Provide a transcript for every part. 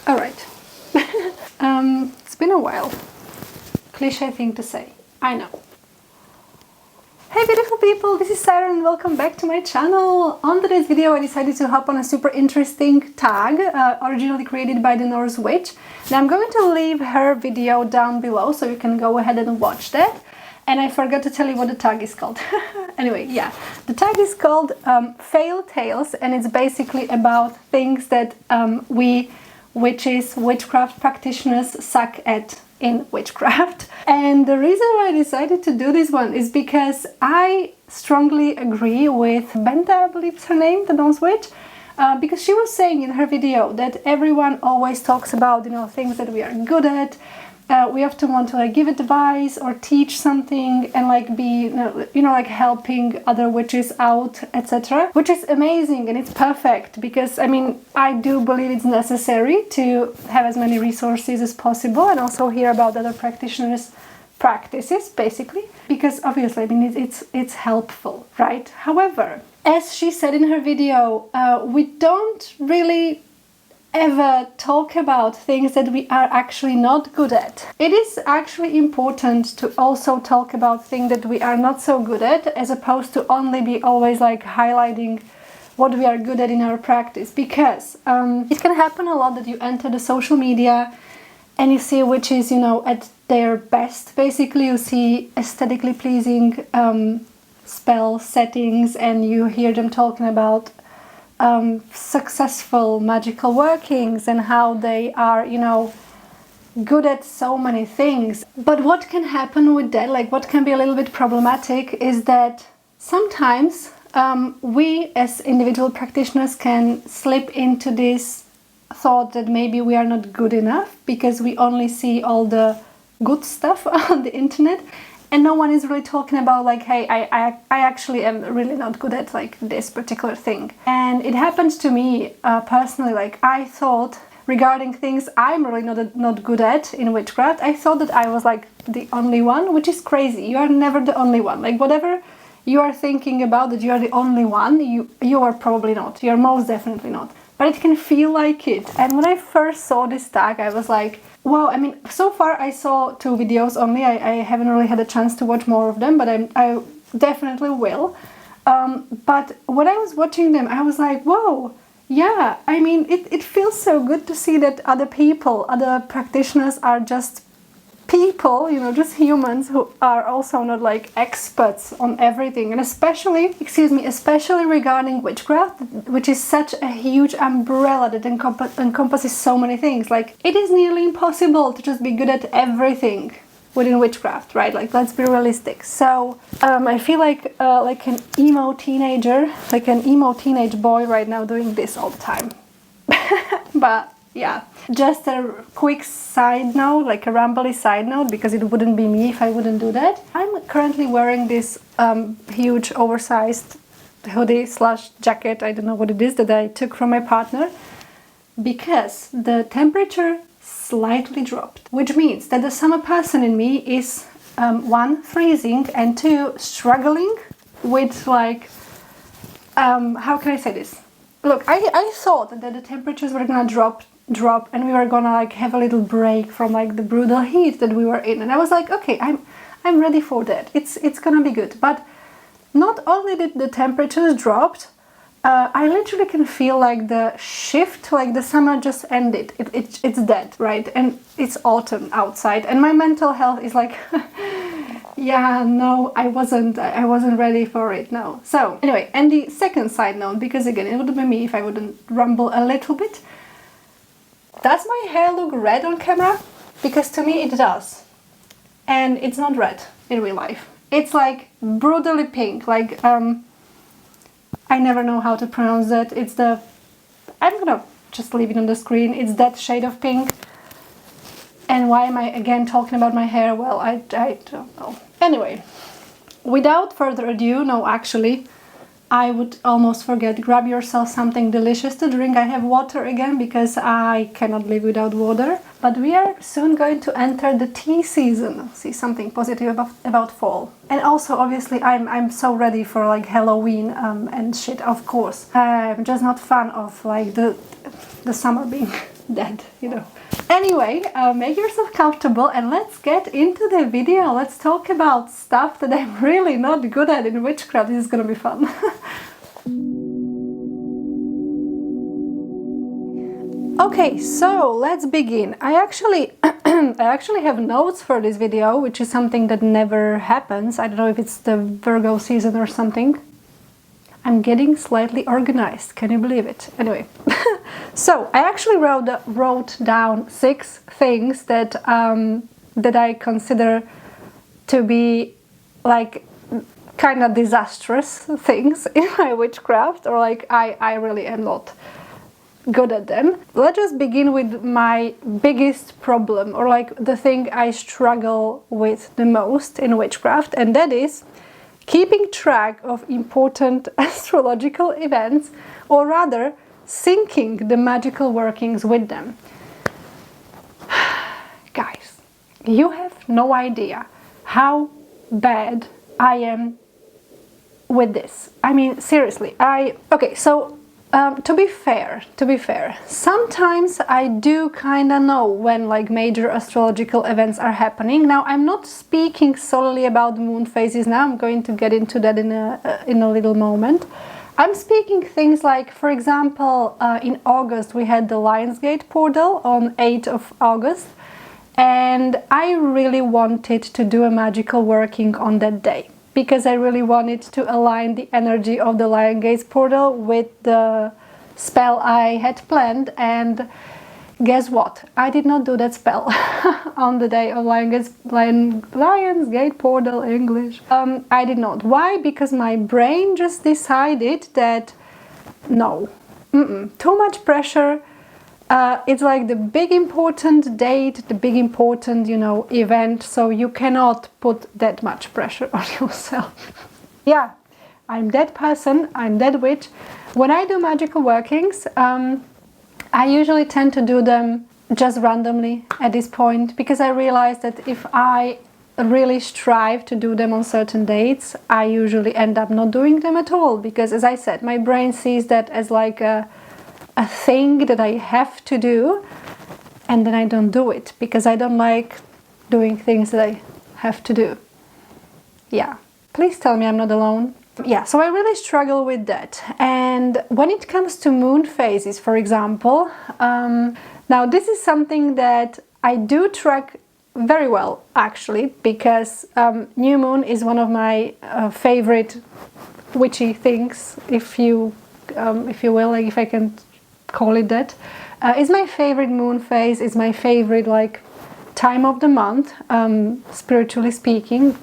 All right. It's been a while. Cliche thing to say, I know. Hey beautiful people, this is Sarah and welcome back to my channel. On today's video I decided to hop on a super interesting tag, originally created by the Norse Witch. Now I'm going to leave her video down below so you can go ahead and watch that. And I forgot to tell you what the tag is called. Anyway, yeah, the tag is called Fail Tales, and it's basically about things that we witches, witchcraft practitioners suck at in witchcraft. And the reason why I decided to do this one is because I strongly agree with Benta, I believe is her name, the Norse Witch, because she was saying in her video that everyone always talks about, you know, things that we are good at. We often want to like give advice or teach something and like be, you know, like helping other witches out, etc. Which is amazing and it's perfect because, I mean, I do believe it's necessary to have as many resources as possible and also hear about other practitioners' practices, basically. Because obviously, I mean, it's helpful, right? However, as she said in her video, we don't really ever talk about things that we are actually not good at. It is actually important to also talk about things that we are not so good at, as opposed to only be always like highlighting what we are good at in our practice, because it can happen a lot that you enter the social media and you see witches, you know, at their best. Basically, you see aesthetically pleasing spell settings and you hear them talking about successful magical workings and how they are, you know, good at so many things. But what can happen with that, like what can be a little bit problematic, is that sometimes we as individual practitioners can slip into this thought that maybe we are not good enough because we only see all the good stuff on the internet. And no one is really talking about like, hey, I actually am really not good at like this particular thing. And it happened to me personally. Like I thought regarding things I'm really not good at in witchcraft, I thought that I was like the only one, which is crazy. You are never the only one. Like whatever you are thinking about that you are the only one, you are probably not. You are most definitely not. But it can feel like it. And when I first saw this tag, I was like, wow, I mean, so far I saw 2 videos only. I haven't really had a chance to watch more of them, but I definitely will. But when I was watching them, I was like, whoa, yeah, I mean, it feels so good to see that other people, other practitioners are just people, you know, just humans who are also not like experts on everything. And especially regarding witchcraft, which is such a huge umbrella that encompasses so many things. Like it is nearly impossible to just be good at everything within witchcraft, right? Like let's be realistic. So I feel like an emo teenager, like an emo teenage boy right now doing this all the time. But yeah, just a quick side note, like a rambly side note, because it wouldn't be me if I wouldn't do that. I'm currently wearing this huge oversized hoodie / jacket, I don't know what it is, that I took from my partner because the temperature slightly dropped, which means that the summer person in me is 1, freezing, and 2, struggling with like, how can I say this? Look, I thought that the temperatures were gonna drop and we were gonna like have a little break from like the brutal heat that we were in, and I was like, okay, I'm ready for that. It's gonna be good. But not only did the temperatures dropped, I literally can feel like the shift, like the summer just ended. It's dead, right? And it's autumn outside, and my mental health is like, yeah, no, I wasn't ready for it, no. So anyway, and the second side note, because again, it would be me if I wouldn't rumble a little bit. Does my hair look red on camera? Because to me it does. And it's not red in real life. It's like brutally pink, like I never know how to pronounce that. It's I'm gonna just leave it on the screen. It's that shade of pink. And why am I again talking about my hair? Well, I don't know. Anyway, without further ado, no, actually, I would almost forget, grab yourself something delicious to drink. I have water again because I cannot live without water. But we are soon going to enter the tea season. See, something positive about fall. And also, obviously, I'm so ready for like Halloween and shit, of course. I'm just not fan of like the summer being that, you know. Anyway, make yourself comfortable and let's get into the video. Let's talk about stuff that I'm really not good at in witchcraft. This is gonna be fun. Okay, so let's begin. I actually have notes for this video, which is something that never happens. I don't know if it's the Virgo season or something. I'm getting slightly organized. Can you believe it? Anyway, so I actually wrote down 6 things that that I consider to be like kind of disastrous things in my witchcraft, or like I really am not good at them. Let's just begin with my biggest problem, or like the thing I struggle with the most in witchcraft, and that is keeping track of important astrological events, or rather syncing the magical workings with them. Guys, you have no idea how bad I am with this. I mean, seriously, okay, so to be fair, sometimes I do kind of know when like major astrological events are happening. Now, I'm not speaking solely about the moon phases now. I'm going to get into that in a little moment. I'm speaking things like, for example, in August we had the Lionsgate portal on 8th of August, and I really wanted to do a magical working on that day, because I really wanted to align the energy of the Lionsgate portal with the spell I had planned, and guess what? I did not do that spell on the day of Lionsgate portal English. I did not. Why? Because my brain just decided that no, too much pressure. It's like the big important date, the big important, you know, event, so you cannot put that much pressure on yourself. Yeah, I'm that person, I'm that witch. When I do magical workings, I usually tend to do them just randomly at this point, because I realize that if I really strive to do them on certain dates, I usually end up not doing them at all, because, as I said, my brain sees that as like a thing that I have to do, and then I don't do it because I don't like doing things that I have to do. Yeah, please tell me I'm not alone. Yeah, so I really struggle with that. And when it comes to moon phases, for example, now this is something that I do track very well, actually, because new moon is one of my favorite witchy things, if you will, like, if I can call it that. It's my favorite moon phase. It's my favorite like time of the month, spiritually speaking,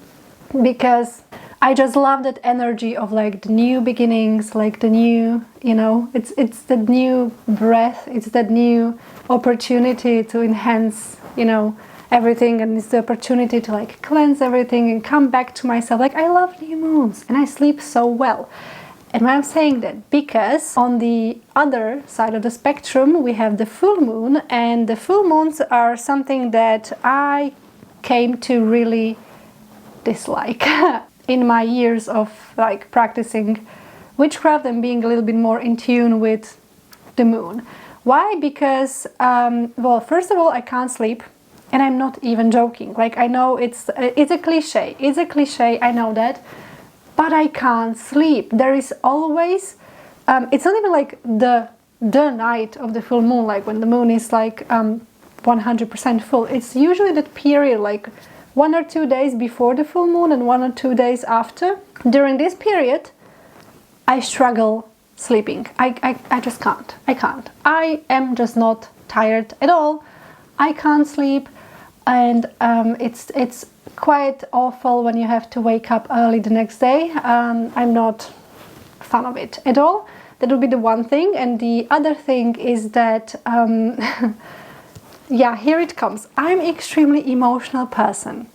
because I just love that energy of like the new beginnings, like the new, you know, it's the new breath, it's that new opportunity to enhance, you know, everything, and it's the opportunity to like cleanse everything and come back to myself. Like, I love new moons and I sleep so well. And why I'm saying that? Because on the other side of the spectrum we have the full moon, and the full moons are something that I came to really dislike in my years of like practicing witchcraft and being a little bit more in tune with the moon. Why? Because well, first of all, I can't sleep, and I'm not even joking. Like, I know it's a cliche. It's a cliche, I know that. But I can't sleep. There is always, it's not even like the night of the full moon, like when the moon is like 100% full. It's usually that period, like 1 or 2 days before the full moon and 1 or 2 days after. During this period, I struggle sleeping. I just can't. I can't. I am just not tired at all. I can't sleep, and it's quite awful when you have to wake up early the next day. I'm not a fan of it at all. That would be the one thing. And the other thing is that, yeah, here it comes. I'm extremely emotional person.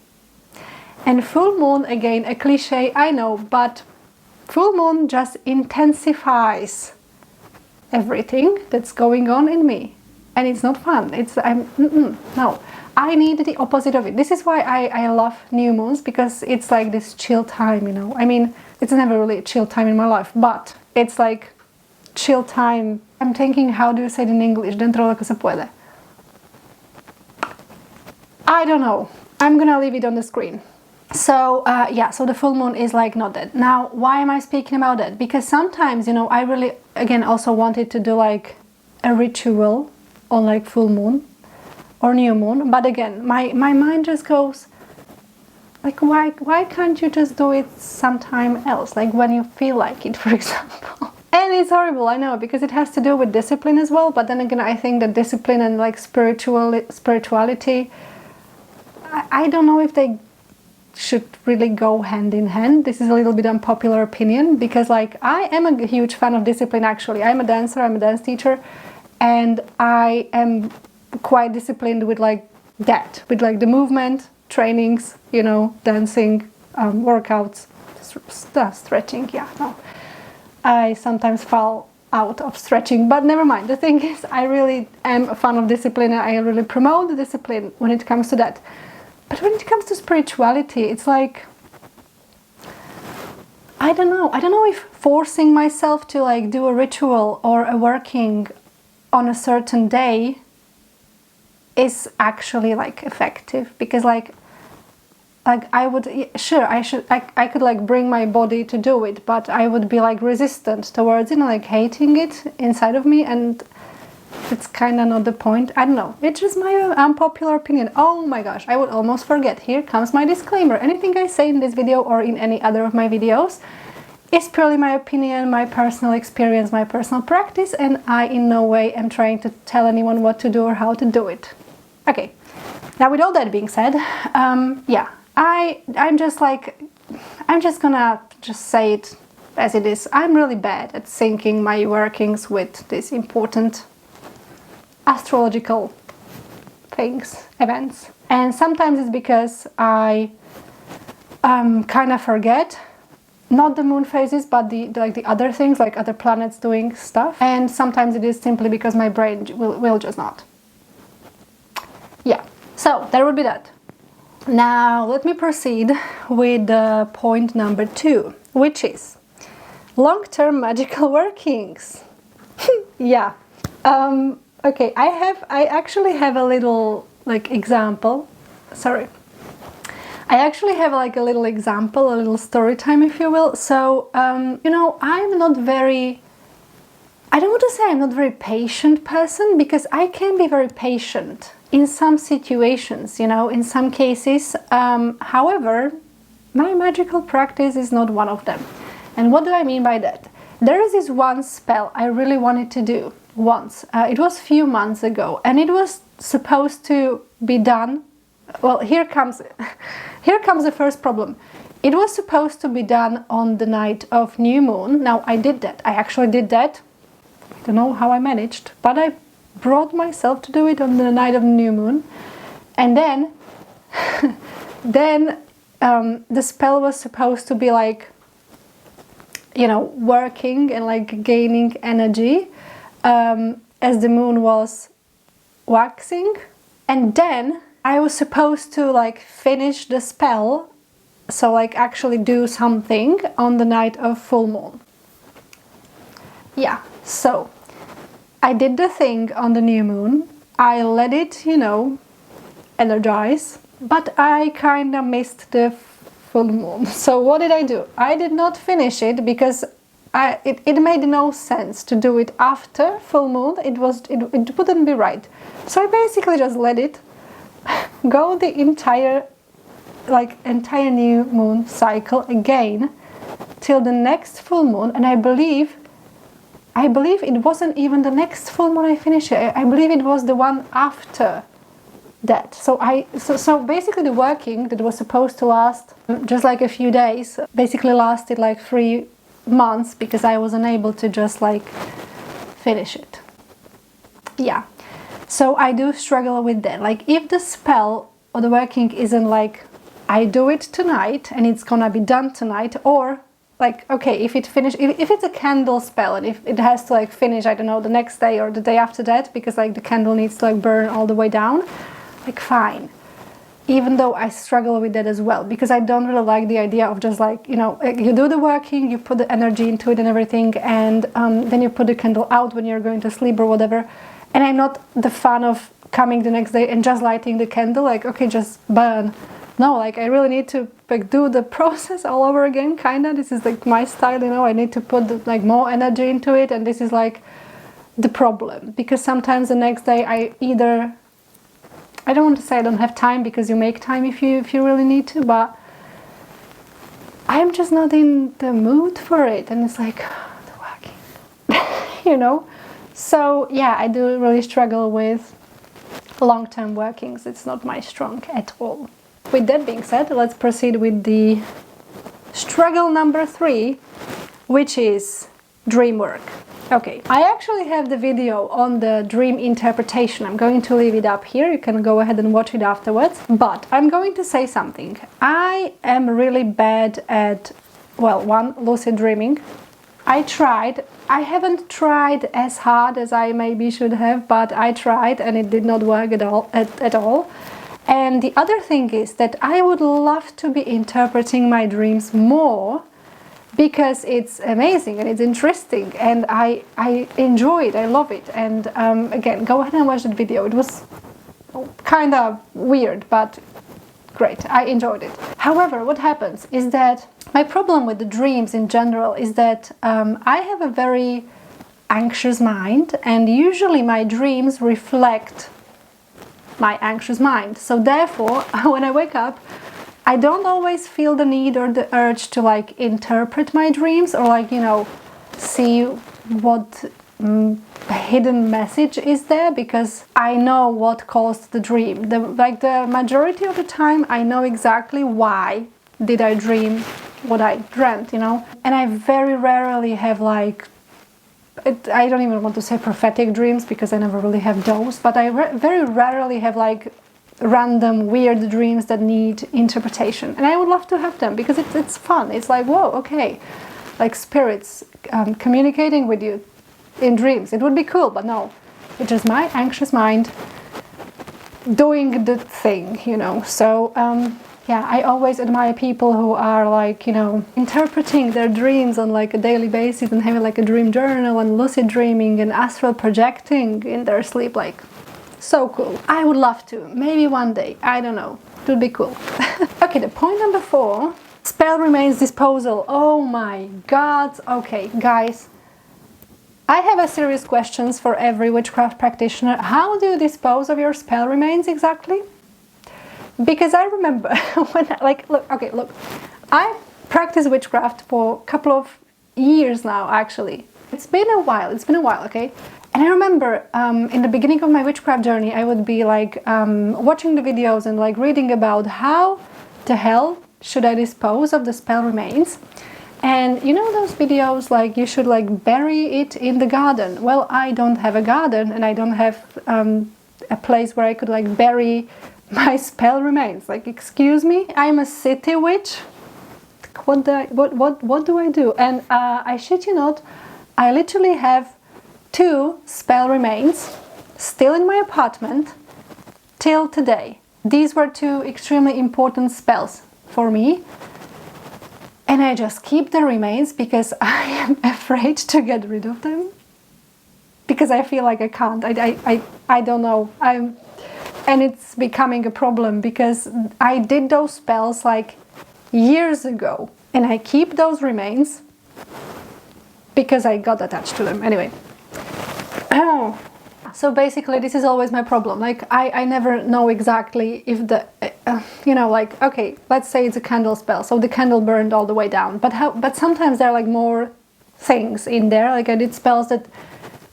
And full moon, again, a cliche, I know, but full moon just intensifies everything that's going on in me. And it's not fun. No. I need the opposite of it. This is why I love new moons, because it's like this chill time, you know. I mean, it's never really a chill time in my life, but it's like chill time I'm thinking, how do you say it in English? Dentro de lo que se puede. I don't know. I'm gonna leave it on the screen. So yeah, so the full moon is like not that. Now, why am I speaking about that? Because sometimes, you know, I really, again, also wanted to do like a ritual on like full moon or new moon. But again, my mind just goes, like, why can't you just do it sometime else? Like when you feel like it, for example. And it's horrible, I know, because it has to do with discipline as well. But then again, I think that discipline and like spirituality, I don't know if they should really go hand in hand. This is a little bit unpopular opinion, because like I am a huge fan of discipline. Actually, I'm a dancer, I'm a dance teacher, and I am quite disciplined with like that, with like the movement, trainings, you know, dancing, workouts, stretching. Yeah, no, I sometimes fall out of stretching, but never mind. The thing is, I really am a fan of discipline, and I really promote the discipline when it comes to that. But when it comes to spirituality, it's like, I don't know if forcing myself to like do a ritual or a working on a certain day is actually like effective, because like I would, sure, I could like bring my body to do it, but I would be like resistant towards it and like hating it inside of me, and it's kind of not the point. I don't know. It's just my unpopular opinion. Oh my gosh, I would almost forget. Here comes my disclaimer. Anything I say in this video or in any other of my videos is purely my opinion, my personal experience, my personal practice, and I in no way am trying to tell anyone what to do or how to do it. Okay, now with all that being said, yeah, I'm just gonna say it as it is. I'm really bad at syncing my workings with these important astrological things, events, and sometimes it's because I kind of forget, not the moon phases, but the other things, like other planets doing stuff, and sometimes it is simply because my brain will just not. Yeah, so there would be that. Now let me proceed with point number 2, which is long-term magical workings. Yeah. Okay, I actually have a little like example. Sorry. I actually have like a little example, a little story time, if you will. So, you know, I'm not very, I don't want to say I'm not a very patient person, because I can be very patient in some situations, you know, in some cases. However, my magical practice is not one of them. And what do I mean by that? There is this one spell I really wanted to do once. It was a few months ago, and it was supposed to be done. Well, here comes the first problem. It was supposed to be done on the night of new moon. Now I did that. I actually did that. I don't know how I managed, but I brought myself to do it on the night of new moon. And then the spell was supposed to be like, you know, working and like gaining energy as the moon was waxing. And then I was supposed to like finish the spell, so like actually do something on the night of full moon. Yeah, so I did the thing on the new moon. I let it, you know, energize, but I kind of missed the full moon. So what did I do? I did not finish it, because it made no sense to do it after full moon. It wouldn't be right. So I basically just let it go the entire new moon cycle again till the next full moon. And I believe it wasn't even the next full moon I finished it. I believe it was the one after that. So basically the working that was supposed to last just like a few days basically lasted like 3 months, because I was unable to just like finish it. Yeah, so I do struggle with that. Like if the spell or the working isn't like I do it tonight and it's gonna be done tonight, or like, okay, if it's a candle spell and if it has to like finish, I don't know, the next day or the day after that, because like the candle needs to like burn all the way down, like fine. even though I struggle with that as well, because I don't really like the idea of just like, you know, you do the working, you put the energy into it and everything, and then you put the candle out when you're going to sleep or whatever. And I'm not the fan of coming the next day and just lighting the candle, like, okay, just burn. No, like I really need to like do the process all over again, kinda. This is like my style, you know, I need to put like more energy into it, and this is like the problem, because sometimes the next day I don't want to say I don't have time, because you make time if you really need to, but I'm just not in the mood for it, and it's like the working, you know. So yeah, I do really struggle with long-term workings. It's not my strong at all. With that being said, let's proceed with the struggle number 3, which is dream work. Okay, I actually have the video on the dream interpretation. I'm going to leave it up here. You can go ahead and watch it afterwards. But I'm going to say something. I am really bad at, well, one, lucid dreaming. I tried. I haven't tried as hard as I maybe should have, but I tried and it did not work at all. And the other thing is that I would love to be interpreting my dreams more, because it's amazing and it's interesting, and I enjoy it, I love it. And again, go ahead and watch that video. It was kind of weird, but great, I enjoyed it. However, what happens is that my problem with the dreams in general is that I have a very anxious mind, and usually my dreams reflect my anxious mind. So therefore, when I wake up, I don't always feel the need or the urge to like interpret my dreams, or like, you know, see what hidden message is there, because I know what caused the dream. The majority of the time I know exactly why did I dream what I dreamt, you know. And I very rarely have like, I don't even want to say prophetic dreams, because I never really have those, but I very rarely have like random weird dreams that need interpretation, and I would love to have them, because it's fun. It's like, whoa, okay, like spirits communicating with you in dreams. It would be cool, but no, it's just my anxious mind doing the thing, you know. So yeah, I always admire people who are like, you know, interpreting their dreams on like a daily basis, and having like a dream journal and lucid dreaming and astral projecting in their sleep. Like, so cool. I would love to. Maybe one day. I don't know. It would be cool. Okay, the point number 4. Spell remains disposal. Oh my god. Okay, guys. I have a serious questions for every witchcraft practitioner. How do you dispose of your spell remains exactly? Because I remember when, like, look. I practice witchcraft for a couple of years now, actually. It's been a while, okay? And I remember in the beginning of my witchcraft journey, I would be like watching the videos and like reading about how the hell should I dispose of the spell remains. And you know those videos like you should like bury it in the garden. Well, I don't have a garden, and I don't have a place where I could like bury my spell remains. Like, excuse me, I'm a city witch. What do I do? And I shit you not, I literally have 2 spell remains still in my apartment till today. These were 2 extremely important spells for me, and I just keep the remains because I am afraid to get rid of them, because I feel like I can't. I don't know. And it's becoming a problem, because I did those spells like years ago, and I keep those remains because I got attached to them. Anyway. So basically this is always my problem. Like I never know exactly if the you know, like, okay, let's say it's a candle spell, so the candle burned all the way down, but sometimes there are like more things in there. Like I did spells that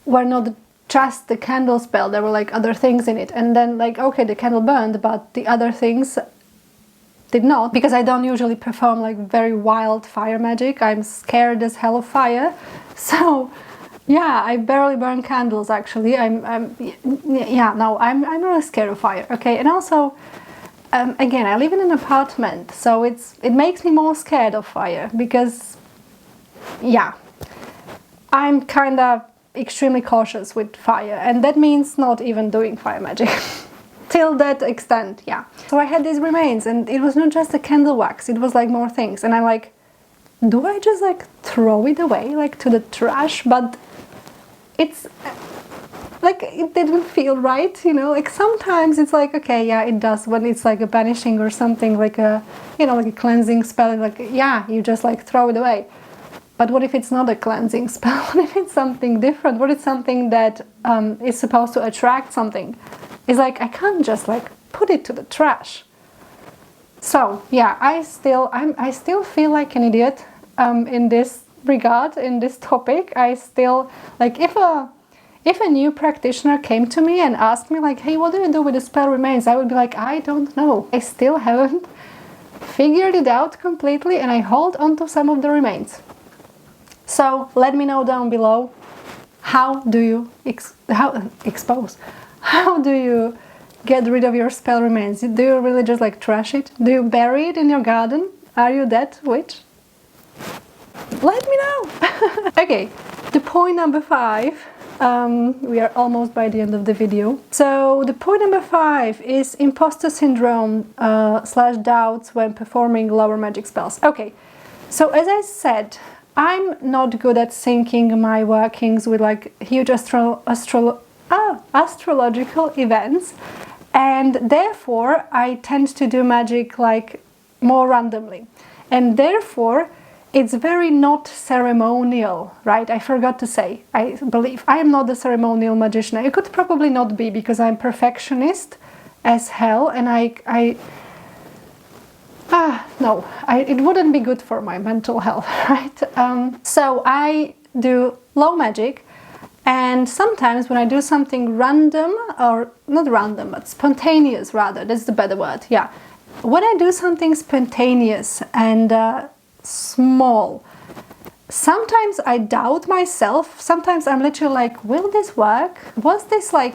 were not just the candle spell, there were like other things in it, and then like, okay, the candle burned, but the other things did not, because I don't usually perform like very wild fire magic. I'm scared as hell of fire, so yeah, I barely burn candles actually. I'm really scared of fire. Okay, and also again, I live in an apartment, so it makes me more scared of fire, because yeah, I'm kind of extremely cautious with fire, and that means not even doing fire magic. till that extent, yeah. So I had these remains, and it was not just the candle wax, it was like more things, and I'm like, do I just like throw it away, like to the trash? But it's like, it didn't feel right, you know, like sometimes it's like, okay, yeah, it does, when it's like a banishing or something, like a, you know, like a cleansing spell, like, yeah, you just like throw it away. But what if it's not a cleansing spell? What if it's something different? What if it's something that is supposed to attract something? It's like, I can't just like put it to the trash. So yeah, I still feel like an idiot in this regard, in this topic. I still, like, if a new practitioner came to me and asked me like, hey, what do you do with the spell remains? I would be like, I don't know. I still haven't figured it out completely, and I hold on to some of the remains. So let me know down below, how do you expose? How do you get rid of your spell remains? Do you really just like trash it? Do you bury it in your garden? Are you that witch? Let me know! Okay, the point number 5. We are almost by the end of the video. So the point number 5 is imposter syndrome / doubts when performing lower magic spells. Okay, so as I said, I'm not good at syncing my workings with like huge astrological events, and therefore I tend to do magic like more randomly, and therefore it's very not ceremonial, right? I forgot to say, I believe I am not a ceremonial magician. I could probably not be, because I'm perfectionist as hell, and it wouldn't be good for my mental health, right? So I do low magic, and sometimes when I do something random, or not random, but spontaneous rather, that's the better word, yeah. When I do something spontaneous and small, sometimes I doubt myself. Sometimes I'm literally like, will this work? Was this like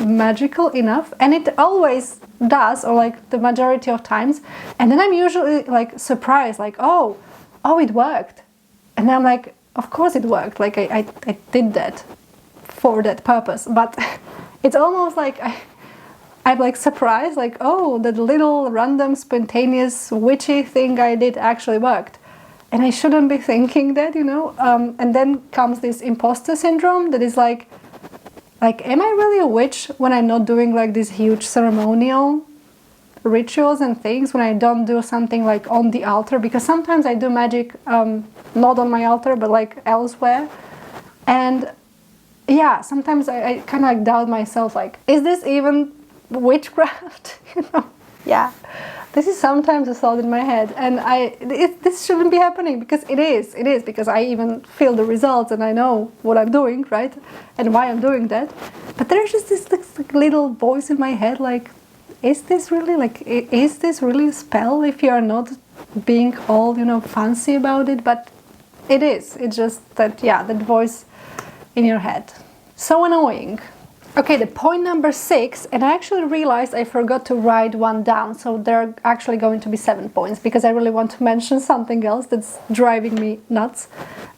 magical enough? And it always does, or like the majority of times. And then I'm usually like surprised, like, oh, it worked. And I'm like, of course it worked. Like I did that for that purpose. But it's almost like I'm like surprised, like, oh, that little random spontaneous witchy thing I did actually worked. And I shouldn't be thinking that, you know. And then comes this imposter syndrome that is like, am I really a witch when I'm not doing like these huge ceremonial rituals and things, when I don't do something like on the altar? Because sometimes I do magic not on my altar, but like elsewhere. And yeah, sometimes I kind of like doubt myself, like, is this even witchcraft? You know? Yeah, this is sometimes a thought in my head, and this shouldn't be happening, because it is, because I even feel the results and I know what I'm doing, right, and why I'm doing that. But there's just this like, little voice in my head, like, is this really a spell if you are not being all, you know, fancy about it? But it is. It's just that, yeah, that voice in your head. So annoying. Okay, the point number 6, and I actually realized I forgot to write one down, so there are actually going to be 7 points, because I really want to mention something else that's driving me nuts.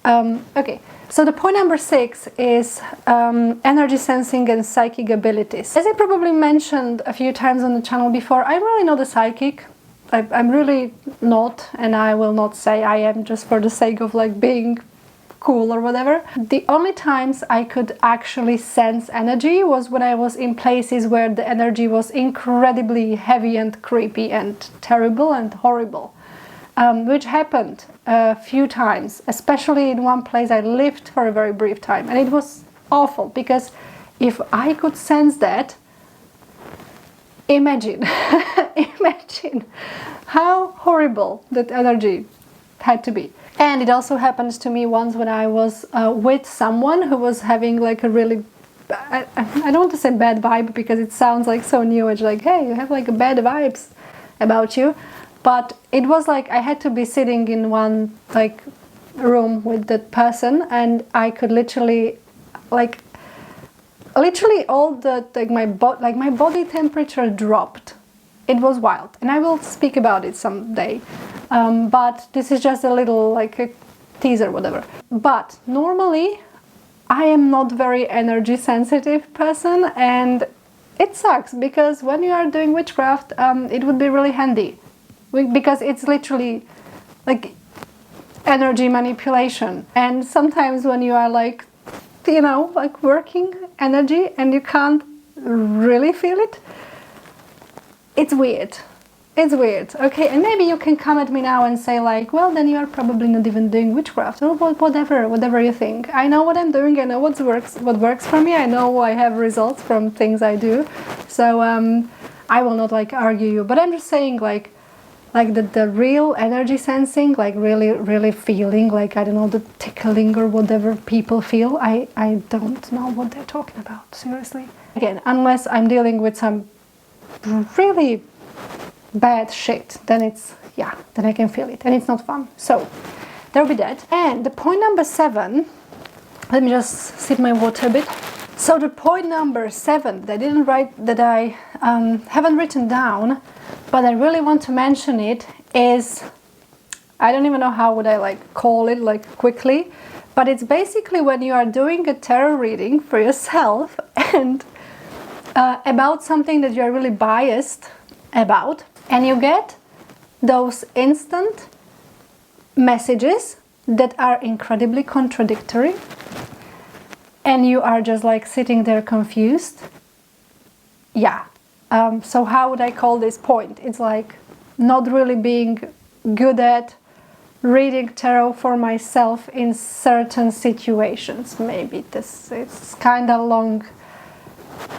Okay, so the point number 6 is energy sensing and psychic abilities. As I probably mentioned a few times on the channel before, I'm really not a psychic. I'm really not, and I will not say I am just for the sake of like being cool or whatever. The only times I could actually sense energy was when I was in places where the energy was incredibly heavy and creepy and terrible and horrible, which happened a few times, especially in one place I lived for a very brief time, and it was awful, because if I could sense that, imagine how horrible that energy had to be. And it also happened to me once when I was with someone who was having like a really, I don't want to say bad vibe, because it sounds like so new age, like, hey, you have like a bad vibes about you. But it was like I had to be sitting in one like room with that person, and I could literally all the my body temperature dropped. It was wild, and I will speak about it someday. But this is just a little like a teaser, whatever. But normally I am not very energy sensitive person, and it sucks, because when you are doing witchcraft, it would be really handy, because it's literally like energy manipulation. And sometimes when you are like, you know, like working energy and you can't really feel it, it's weird. It's weird, okay? And maybe you can come at me now and say like, well, then you are probably not even doing witchcraft, or whatever you think. I know what I'm doing, I know what works for me, I know I have results from things I do. So I will not like argue you, but I'm just saying like the real energy sensing, like really feeling, like, I don't know, the tickling or whatever people feel, I don't know what they're talking about, seriously. Again, unless I'm dealing with some really bad shit, then then I can feel it, and it's not fun. So there'll be that. And the point number 7, let me just sip my water a bit. So the point number 7 that I didn't write, that I haven't written down, but I really want to mention it, is, I don't even know how would I like call it like quickly, but it's basically when you are doing a tarot reading for yourself and about something that you're really biased about, and you get those instant messages that are incredibly contradictory, and you are just like sitting there confused. Yeah. So how would I call this point? It's like not really being good at reading tarot for myself in certain situations. Maybe this is kind of long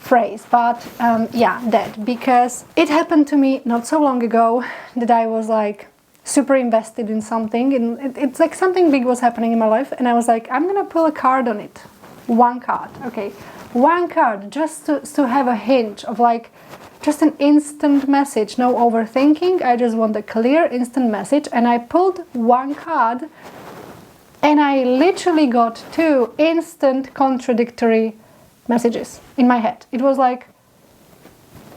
phrase, but yeah, that, because it happened to me not so long ago that I was like super invested in something, and it's like something big was happening in my life, and I was like, I'm gonna pull a card on it. One card, okay, one card, just to have a hint of like just an instant message, no overthinking. I just want a clear instant message, and I pulled one card, and I literally got 2 instant contradictory messages in my head. It was like,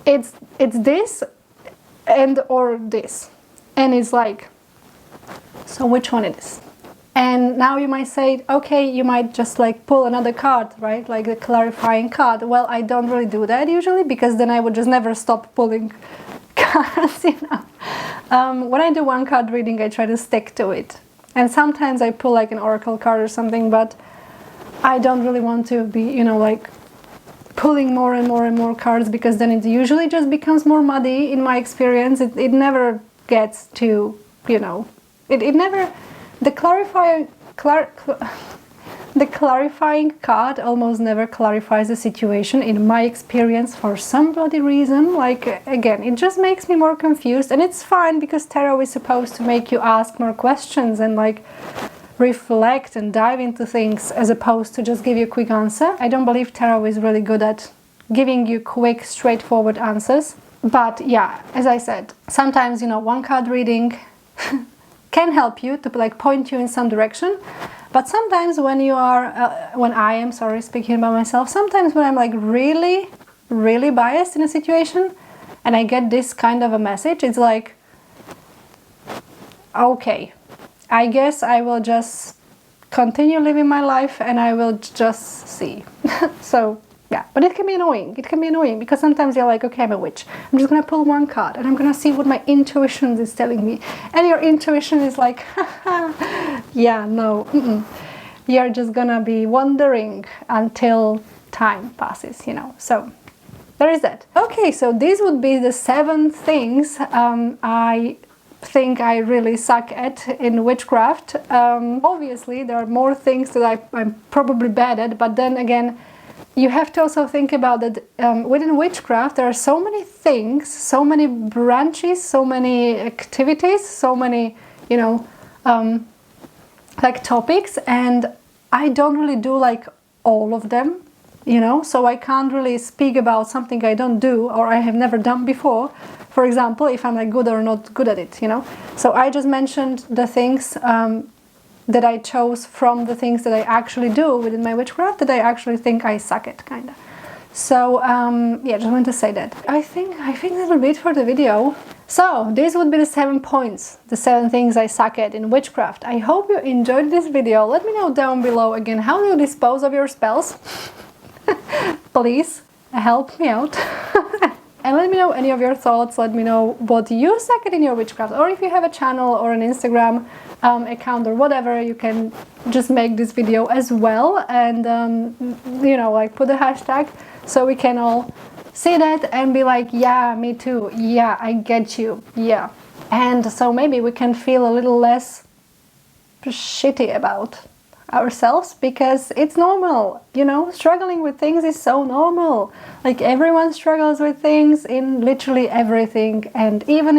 it's this and or this, and it's like, so which one it is? And now you might say, okay, you might just like pull another card, right? Like the clarifying card. Well, I don't really do that usually, because then I would just never stop pulling cards, you know. When I do one card reading, I try to stick to it. And sometimes I pull like an oracle card or something, but I don't really want to be, you know, like pulling more and more and more cards, because then it usually just becomes more muddy in my experience. It never gets to, you know, it never... The clarifying card almost never clarifies the situation in my experience for some bloody reason. Like, again, it just makes me more confused, and it's fine, because tarot is supposed to make you ask more questions and like reflect and dive into things, as opposed to just give you a quick answer. I don't believe tarot is really good at giving you quick, straightforward answers. But yeah, as I said, sometimes, you know, one card reading can help you to like point you in some direction, but sometimes when you are when I am, sorry, speaking about myself, sometimes when I'm like really biased in a situation and I get this kind of a message, it's like, okay, I guess I will just continue living my life and I will just see. So yeah, but it can be annoying. It can be annoying, because sometimes you're like, okay, I'm a witch. I'm just gonna pull one card and I'm gonna see what my intuition is telling me. And your intuition is like, yeah, no, you're just gonna be wondering until time passes, you know. So there is that. Okay, so these would be the 7 things I think I really suck at in witchcraft. Obviously, there are more things that I'm probably bad at, but then again, you have to also think about that within witchcraft there are so many things, so many branches, so many activities, so many, you know, like topics, and I don't really do like all of them, you know, so I can't really speak about something I don't do or I have never done before, for example, if I'm like good or not good at it, you know. So I just mentioned the things that I chose from the things that I actually do within my witchcraft, that I actually think I suck at, kinda. So yeah, just want to say that. I think that will be it for the video. So this would be the 7 points, the 7 things I suck at in witchcraft. I hope you enjoyed this video. Let me know down below again, how do you dispose of your spells? Please help me out. and let me know any of your thoughts. Let me know what you suck at in your witchcraft, or if you have a channel or an Instagram account or whatever, you can just make this video as well, and you know, like put a hashtag so we can all see that and be like, yeah, me too, yeah, I get you, yeah. And so maybe we can feel a little less shitty about ourselves, because it's normal, you know, struggling with things is so normal. Like, everyone struggles with things in literally everything, and even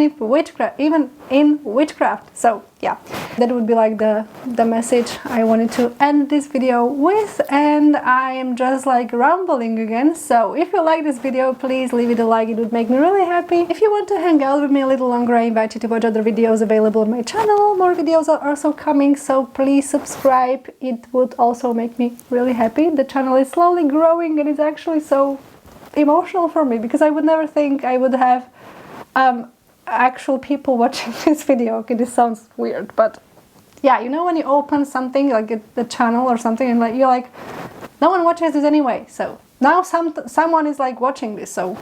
in witchcraft. So yeah, that would be like the message I wanted to end this video with, and I am just like rambling again. So if you like this video, please leave it a like, it would make me really happy. If you want to hang out with me a little longer, I invite you to watch other videos available on my channel. More videos are also coming, so please subscribe, it would also make me really happy. The channel is slowly growing, and it's actually so emotional for me, because I would never think I would have actual people watching this video. Okay, this sounds weird, but yeah, you know, when you open something like the channel or something, and like you're like, no one watches this anyway, so now someone is like watching this, so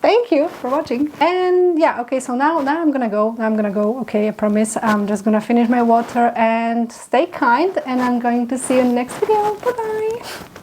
thank you for watching. And yeah, okay, so now I'm gonna go, okay, I promise. I'm just gonna finish my water and stay kind, and I'm going to see you in the next video. Bye bye.